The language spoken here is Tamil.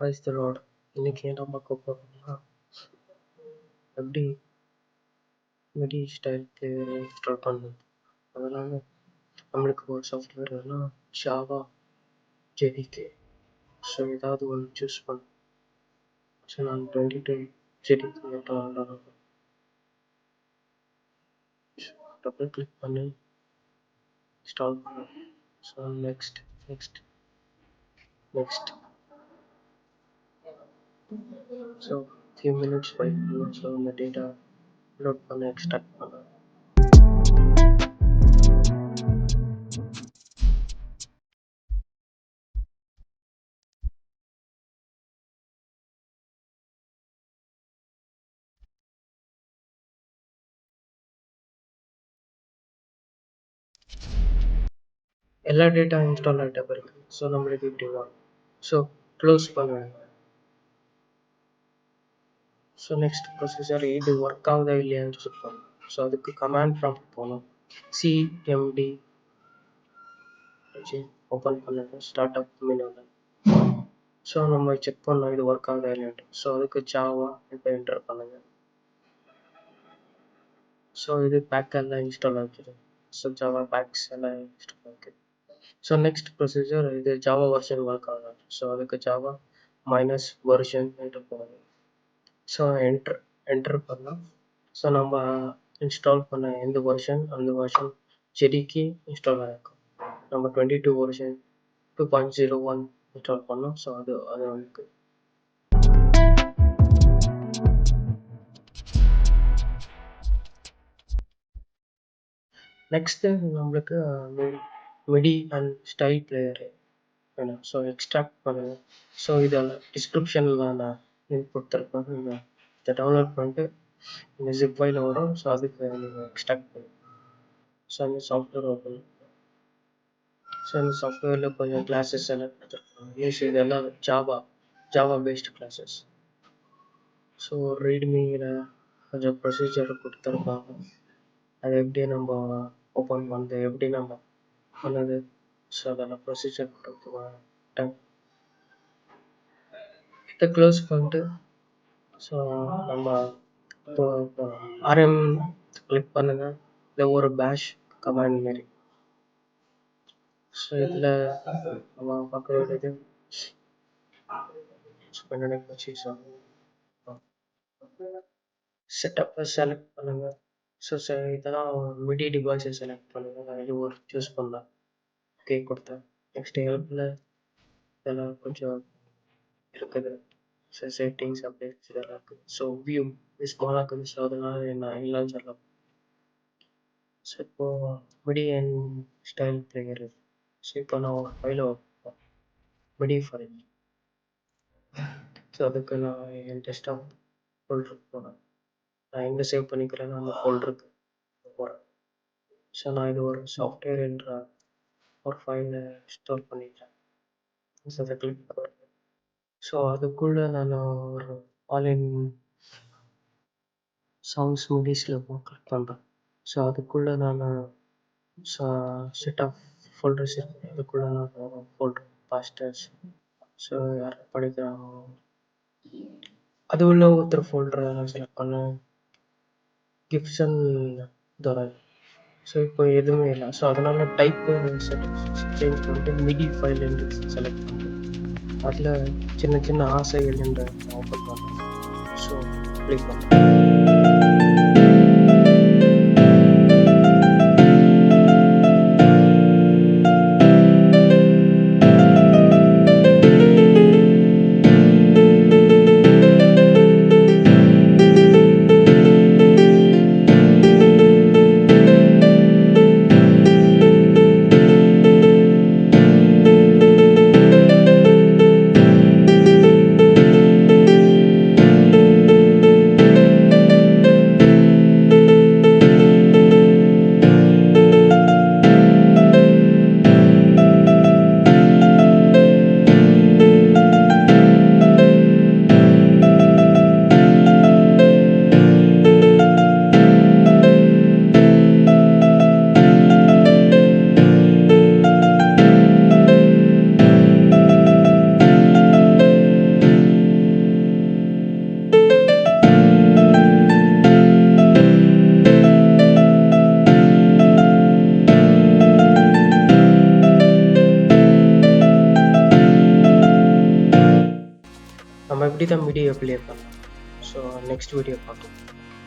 Praise the Lord. இன்னைக்கு என்ன பார்க்க போறோம்னா, எப்படி மிடி ஸ்டைலுக்கு இன்ஸ்டால் பண்ணுறது. அதனால நம்மளுக்கு ஒரு சாஃப்ட்வேர் வேணும்னா ஜாவா, ஜேடிகே. ஸோ ஏதாவது ஒன்று சூஸ் பண்ணு. ஸோ நான் 22 ஜேடிகே மட்டும் டபுள் கிளிக் பண்ணி இன்ஸ்டால் பண்ணேன். So next next next so few minutes wait பண்ணணும். ஸோ இந்த டேட்டா அப்லோட் பண்ண எக்ஸ்ட்ராக்ட் பண்ணேன். எல்லா டேட்டா இன்ஸ்டால் ஆகிட்ட பிறகு ஸோ நம்மளுக்கு இப்படி வரும். ஸோ க்ளோஸ் பண்ணுவேன். ஸோ நெக்ஸ்ட் ப்ரொசீஜர் இது ஒர்க் ஆகுதா இல்லையான்னு செக் பண்ணணும். ஸோ அதுக்கு கமாண்ட் ப்ராம்ப்ட் போகணும். சிஎம்டி வச்சு ஓப்பன் பண்ணுங்க ஸ்டார்ட் அப் மெனுவில். ஸோ நம்ம செக் பண்ணோம் இது ஒர்க் ஆகுதா இல்லையான்ட்டு. ஸோ அதுக்கு ஜாவா இப்போ என்டர் பண்ணுங்க. ஸோ இது பேக் எல்லாம் இன்ஸ்டால் ஆகிக்குது. ஸோ ஜாவா பேக்ஸ் எல்லாம் இன்ஸ்டால் ஆகிக்குது. ஸோ நெக்ஸ்ட் ப்ரொசீஜர் இது ஜாவா வெர்ஷன் ஒர்க் ஆகும். ஸோ அதுக்கு ஜாவா மைனஸ் வெர்ஷன் என்டர் பண்ணுங்க. ஸோ என்டர் பண்ணால் ஸோ நம்ம இன்ஸ்டால் பண்ண எந்த வெர்ஷன் அந்த வெர்ஷன் ஜேடிகே இன்ஸ்டால் ஆகிருக்கும். நம்ம 22 வெர்ஷன் 2.01 இன்ஸ்டால் பண்ணோம். ஸோ அது வந்து நெக்ஸ்ட்டு நம்மளுக்கு மிடி அண்ட் ஸ்டைல் பிளேயரு வேணும். ஸோ எக்ஸ்ட்ராக்ட் பண்ணுங்க. ஸோ இதெல்லாம் டிஸ்கிரிப்ஷனில் நான் லிங்க் கொடுத்துருப்பேன். நீங்கள் இதை டவுன்லோட் பண்ணிட்டு இந்த ஜிப் ஃபைல் வரும். ஸோ அதுக்கு நீங்கள் எக்ஸ்ட்ராக்ட் பண்ணுங்க. ஸோ அந்த சாஃப்ட்வேர் ஓப்பன். ஸோ இந்த சாஃப்ட்வேரில் கொஞ்சம் கிளாஸஸ் எல்லாம் கொடுத்துருப்பாங்க. யூஸ் இதெல்லாம் ஜாவா பேஸ்டு கிளாஸஸ். ஸோ ரீட்மியில் கொஞ்சம் ப்ரொசீஜர் கொடுத்துருப்பாங்க. அது எப்படி நம்ம ஓப்பன் பண்ணுறது, எப்படி நம்ம பண்ணது. ஸோ அதெல்லாம் ப்ரொசீஜர் கொடுத்துருப்பாங்க. இதை க்ளோஸ் பண்ணிட்டு ஸோ நம்ம இப்போ ஆர்எம் கிளிக் பண்ணுங்க. இல்லை ஒரு பேஷ் கமாண்ட் மாரி. ஸோ இதில் நம்ம பார்க்க வேண்டியது செட்டப்பை செலக்ட் பண்ணுங்க. ஸோ இதெல்லாம் மிடி டிவைஸை செலக்ட் பண்ணுங்க. இது ஒரு சூஸ் பண்ணலாம். ஓகே கொடுத்தேன். நெக்ஸ்ட் ஹெல்ப்பில் இதெல்லாம் கொஞ்சம் இருக்குது. ஸோ செட்டிங்ஸ் அப்டேட்ஸ் இதெல்லாம் இருக்குது. ஸோ வியூ ஸ்மாலாக இருக்குது. ஸோ அதனால நான் இல்லைன்னு சொல்லலாம். ஸோ இப்போது midi and style player. So இப்போ நான் ஒரு ஃபைலை வைப்பேன், மிடி ஃபைல். ஸோ அதுக்கு நான் என் டெஸ்க்டாப் ஃபோல்டருக்கு போனேன். நான் எங்கே சேவ் பண்ணிக்கிறேன்னு அந்த ஃபோல்டருக்கு போகிறேன். ஸோ நான் இது ஒரு சாஃப்ட்வேர் என்ற ஒரு ஃபைலை ஸ்டோர் பண்ணிட்டேன். ஸோ அதை கிளிக் பண்ணுறேன். ஸோ அதுக்குள்ளே நான் ஒரு ஆன்லைன் சாங்ஸ் மிடிஸில் கிளிக் பண்ணுறேன். ஸோ அதுக்குள்ளே நான் செட் ஆஃப் ஃபோல்டர்ஸ் இருக்கு. அதுக்குள்ளே நான் ஃபோல்டர் பாஸ்டர்ஸ். ஸோ யார் படிக்கிறாங்களோ அது உள்ள ஒருத்தர் ஃபோல்டரை நான் செலக்ட் பண்ணேன். கிப்சன் துரை. ஸோ இப்போ எதுவுமே இல்லை. ஸோ அதனால டைப்பு சேஞ்ச் பண்ணிட்டு மிடி ஃபைல் என்று செலக்ட் பண்ணுறேன். அதில் சின்ன சின்ன ஆசைகள் என்று ஓப்பன் பண்ணுறேன். ஸோ கிளிக் பண்ணுறேன். நம்ம எப்படி தான் மீடியா ப்ளே பண்ணலாம். ஸோ நெக்ஸ்ட் வீடியோ பார்க்கலாம்.